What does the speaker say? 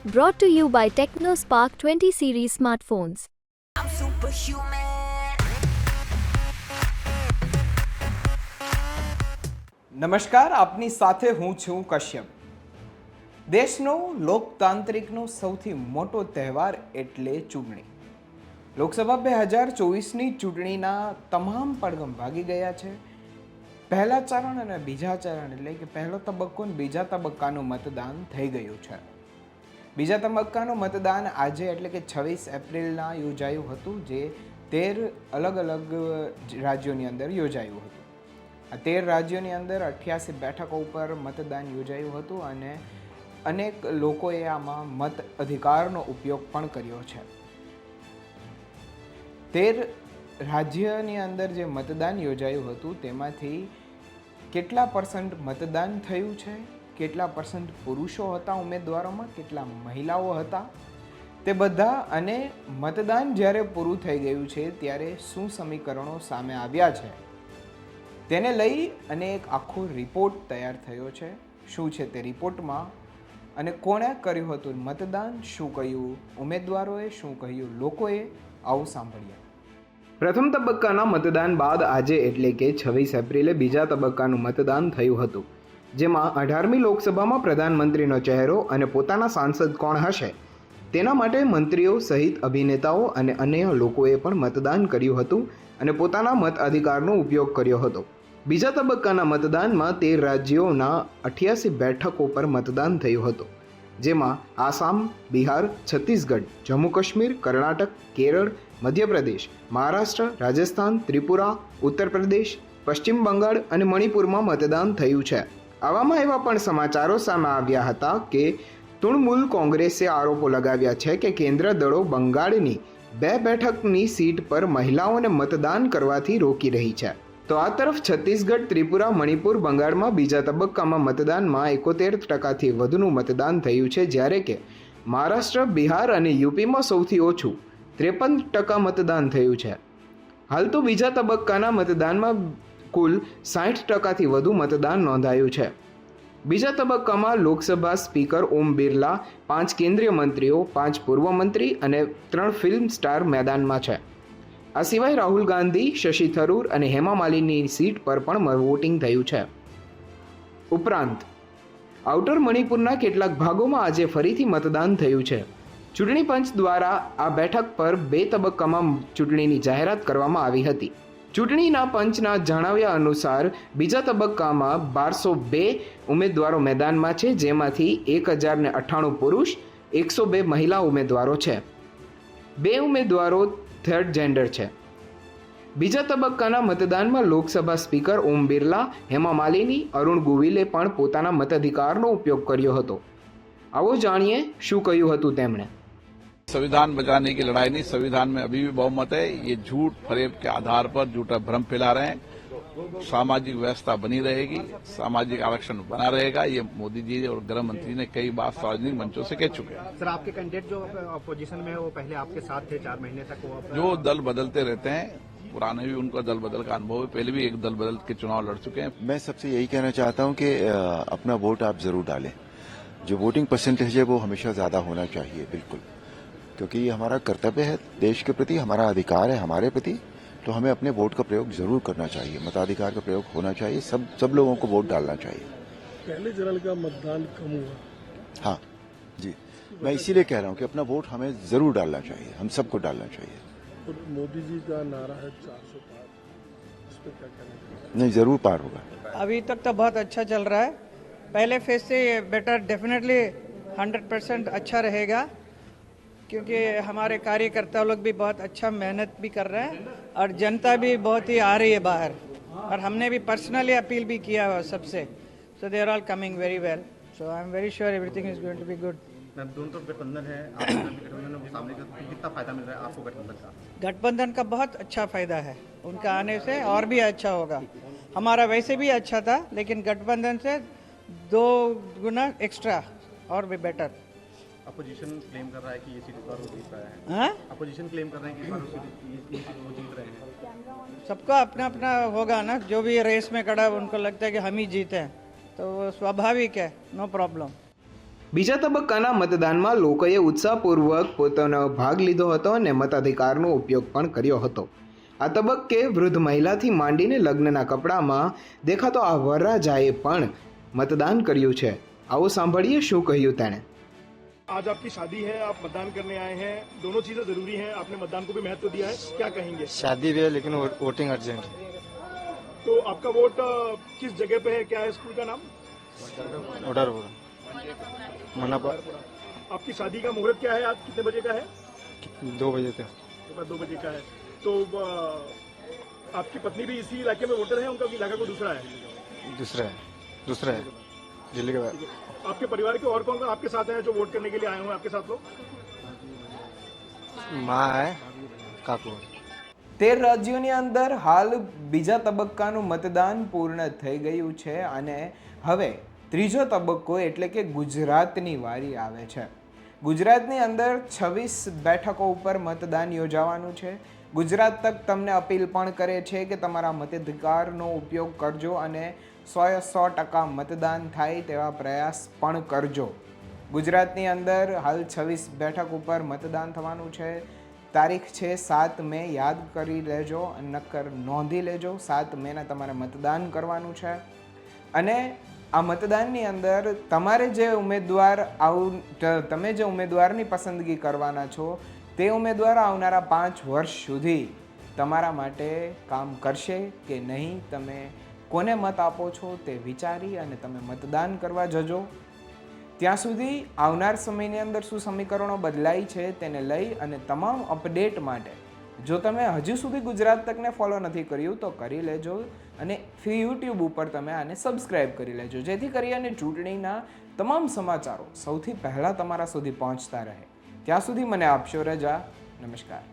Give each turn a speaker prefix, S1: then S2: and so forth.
S1: Brought to you by TechnoSpark 20 series smartphones.
S2: I'm superhuman.
S3: નમસ્કાર, આપની સાથે હું છું કશ્યપ. દેશનો લોકતાંત્રિકનો સૌથી મોટો તહેવાર એટલે ચૂંટણી. લોકસભા 2024ની ચૂંટણીના તમામ પડઘમ ભાગી ગયા છે. પહેલા ચરણ અને બીજા ચરણ એટલે કે પહેલો તબક્કો અને બીજા તબક્કાનું મતદાન થઈ ગયું છે. બીજા તબક્કાનું મતદાન આજે એટલે કે 26 એપ્રિલના યોજાયું હતું, જે 13 અલગ અલગ રાજ્યોની અંદર યોજાયું હતું. આ 13 રાજ્યોની અંદર 88 બેઠકો ઉપર મતદાન યોજાયું હતું અને અનેક લોકોએ આમાં મત અધિકારનો ઉપયોગ પણ કર્યો છે. 13 રાજ્યની અંદર જે મતદાન યોજાયું હતું તેમાંથી કેટલા % મતદાન થયું છે, કેટલા % પુરુષો હતા ઉમેદવારોમાં, કેટલા મહિલાઓ હતા, તે બધા અને મતદાન જ્યારે પૂરું થઈ ગયું છે ત્યારે શું સમીકરણો સામે આવ્યા છે તેને લઈ અને એક આખો રિપોર્ટ તૈયાર થયો છે. શું છે તે રિપોર્ટમાં અને કોણે કર્યું હતું મતદાન, શું કહ્યું ઉમેદવારોએ, શું કહ્યું લોકોએ, આવું સાંભળીએ. પ્રથમ તબક્કાના મતદાન બાદ આજે એટલે કે 26 એપ્રિલે બીજા તબક્કાનું મતદાન થયું હતું, જેમાં 18મી લોકસભામાં પ્રધાનમંત્રીનો ચહેરો અને પોતાના સાંસદ કોણ હશે તેના માટે મંત્રીઓ સહિત અભિનેતાઓ અને અન્ય લોકોએ પણ મતદાન કર્યું હતું અને પોતાના મત અધિકારનો ઉપયોગ કર્યો હતો. બીજા તબક્કાના મતદાનમાં 13 રાજ્યોના 88 બેઠકો પર મતદાન થયું હતું, જેમાં આસામ, બિહાર, છત્તીસગઢ, જમ્મુ કાશ્મીર, કર્ણાટક, કેરળ, મધ્યપ્રદેશ, મહારાષ્ટ્ર, રાજસ્થાન, ત્રિપુરા, ઉત્તર પ્રદેશ, પશ્ચિમ બંગાળ અને મણિપુરમાં મતદાન થયું છે. આવામાં એવા પણ સમાચારો સામે આવ્યા હતા કે તૃણમૂલ કોંગ્રેસે આરોપો લગાવ્યા છે કે કેન્દ્ર દળો બંગાળની 2 બેઠકની સીટ પર મહિલાઓને મતદાન કરવાથી રોકી રહી છે. તો આ તરફ છત્તીસગઢ, ત્રિપુરા, મણિપુર, બંગાળમાં બીજા તબક્કામાં મતદાનમાં 71%થી વધુનું મતદાન થયું છે, જ્યારે કે મહારાષ્ટ્ર, બિહાર અને યુપીમાં સૌથી ઓછું 53% મતદાન થયું છે. હાલ તો બીજા તબક્કાના મતદાનમાં કુલ 60%થી વધુ મતદાન નોંધાયું છે. બીજા તબક્કામાં લોકસભા સ્પીકર ઓમ બિરલા, 5 કેન્દ્રીય મંત્રીઓ, 5 પૂર્વ મંત્રી અને 3 ફિલ્મ સ્ટાર મેદાનમાં છે. આ સિવાય રાહુલ ગાંધી, શશી થરૂર અને હેમા માલિનીની સીટ પર પણ વોટિંગ થયું છે. ઉપરાંત આઉટર મણિપુરના કેટલાક ભાગોમાં આજે ફરીથી મતદાન થયું છે. ચૂંટણી પંચ દ્વારા આ બેઠક પર 2 તબક્કામાં ચૂંટણીની જાહેરાત કરવામાં આવી હતી. ચૂંટણીના પંચના જણાવ્યા અનુસાર બીજા તબક્કામાં 1202 ઉમેદવારો મેદાનમાં છે, જેમાંથી 1098 પુરુષ, 102 મહિલા ઉમેદવારો છે. 2 ઉમેદવારો થર્ડ જેન્ડર છે. બીજા તબક્કાના મતદાનમાં લોકસભા સ્પીકર ઓમ બિરલા, હેમા માલિની, અરુણ ગોવિલે પણ પોતાના મતાધિકારનો ઉપયોગ કર્યો હતો. આવો જાણીએ શું કહ્યું હતું તેમણે.
S4: संविधान बचाने की लड़ाई नहीं, संविधान में अभी भी बहुमत है. ये झूठ फरेब के आधार पर झूठा भ्रम फैला रहे हैं. सामाजिक व्यवस्था बनी रहेगी, सामाजिक आरक्षण बना रहेगा. ये मोदी जी और गृह मंत्री ने कई बार सार्वजनिक मंचों से कह चुके हैं.
S5: सर, आपके कैंडिडेट जो अपोजिशन में है वो पहले आपके साथ थे 4 महीने तक, वो
S4: जो दल बदलते रहते हैं, पुराने भी उनका दल बदल का अनुभव है, पहले भी एक दल बदल के चुनाव लड़ चुके हैं.
S6: मैं सबसे यही कहना चाहता हूं कि अपना वोट आप जरूर डालें. जो वोटिंग परसेंटेज है वो हमेशा ज्यादा होना चाहिए, बिल्कुल, क्योंकि ये हमारा कर्तव्य है देश के प्रति, हमारा अधिकार है हमारे प्रति. तो हमें अपने वोट का प्रयोग जरूर करना चाहिए, मताधिकार का प्रयोग होना चाहिए. सब लोगों को वोट डालना चाहिए.
S7: पहले चरण का मतदान कम हुआ.
S6: हाँ जी, मैं इसीलिए कह रहा हूँ कि अपना वोट हमें जरूर डालना चाहिए, हम सबको डालना चाहिए.
S7: और मोदी जी का नारा है 400 पार, इस पर क्या कहना?
S6: नहीं, जरूर पार होगा.
S8: अभी तक तो बहुत अच्छा चल रहा है. पहले फेज से बेटर डेफिनेटली 100% अच्छा रहेगा, क्योंकि हमारे कार्यकर्ता लोग भी बहुत अच्छा मेहनत भी कर रहे हैं और जनता भी बहुत ही आ रही है बाहर, और हमने भी पर्सनली अपील भी किया हुआ सबसे. So they are all coming very well. So I am very sure everything is going to be good.
S5: Ma'am, दोनों तो गठबंधन है, गठबंधन के सामने कितना फायदा मिल रहा है आपको गठबंधन का?
S8: गठबंधन का बहुत अच्छा फायदा है, उनका आने से और भी अच्छा होगा. हमारा वैसे भी अच्छा था, लेकिन गठबंधन से 2 गुना एक्स्ट्रा और भी बेटर.
S5: अपोजिशन क्लेम कर रहा है कि ये सीट इस बार वो जीत रहा है.
S8: हाँ,
S5: अपोजिशन क्लेम कर रहे हैं कि इस बार ये सीट वो जीत रहे हैं.
S8: सबका अपना अपना होगा ना. जो भी रेस में खड़ा है उनको लगता है कि हम ही जीते हैं, तो वो स्वाभाविक है, नो प्रॉब्लम.
S3: બીજા તબક્કાના મતદાનમાં લોકોએ ઉત્સાહપૂર્વક પોતાનો ભાગ લીધો હતો અને મતાધિકારનો ઉપયોગ પણ કર્યો હતો. આ તબક્કે વૃદ્ધ મહિલાથી માંડીને લગ્નના કપડામાં દેખાતો આ વરરાજાએ પણ મતદાન કર્યું છે. આવો સાંભળીએ શું કહ્યું તેણે.
S7: आज आपकी शादी है, आप मतदान करने आए हैं, दोनों चीजें जरूरी हैं, आपने मतदान को भी महत्व दिया है, क्या कहेंगे?
S9: शादी भी है लेकिन वोटिंग अर्जेंट है.
S7: तो आपका वोट किस जगह पे है, क्या है स्कूल का नाम?
S9: ऑर्डर मना पर
S7: आपकी शादी का मुहूर्त क्या है, आज कितने बजे का है?
S9: 2 बजे तक.
S7: 2 बजे का है. तो आपकी पत्नी भी इसी इलाके में वोटर है, उनका इलाका को दूसरा है?
S9: दूसरा है दिल्ली के बाद.
S7: आपके परिवार के और कौन कौन आपके साथ हैं जो वोट करने के लिए आए हुए हैं आपके साथ लोग?
S9: माँ है, काकू.
S3: 13 રાજ્યોની અંદર હાલ બીજા તબક્કાનું મતદાન પૂર્ણ થઈ ગયું છે અને હવે ત્રીજો તબક્કો એટલે કે ગુજરાતની વારી આવે છે. ગુજરાતની અંદર 26 બેઠકો ઉપર મતદાન યોજાવાનું છે. ગુજરાત તક તમને અપીલ પણ કરે છે કે તમારા મતાધિકારનો ઉપયોગ કરજો અને 100% મતદાન થાય તેવા પ્રયાસ પણ કરજો. ગુજરાતની અંદર હાલ 26 બેઠક ઉપર મતદાન થવાનું છે. તારીખ છે 7 મે, યાદ કરી લેજો, નક્કર નોંધી લેજો. 7 મેના તમારે મતદાન કરવાનું છે અને આ મતદાનની અંદર તમારે જે ઉમેદવાર તમે જે ઉમેદવારની પસંદગી કરવાના છો તે ઉમેદવાર આવનારા 5 વર્ષ સુધી તમારા માટે કામ કરશે કે નહીં, તમે કોને મત આપો છો તે વિચારી અને તમે મતદાન કરવા જજો. ત્યાં સુધી આવનાર સમયની અંદર શું સમીકરણો બદલાય છે તેને લઈ અને તમામ અપડેટ માટે જો તમે હજુ સુધી ગુજરાત તકને ફોલો નથી કર્યું તો કરી લેજો અને યુટ્યુબ ઉપર તમે આને સબસ્ક્રાઈબ કરી લેજો, જેથી કરી અને ચૂંટણીના તમામ સમાચારો સૌથી પહેલાં તમારા સુધી પહોંચતા રહે. ત્યાં સુધી મને આપશો રજા. નમસ્કાર.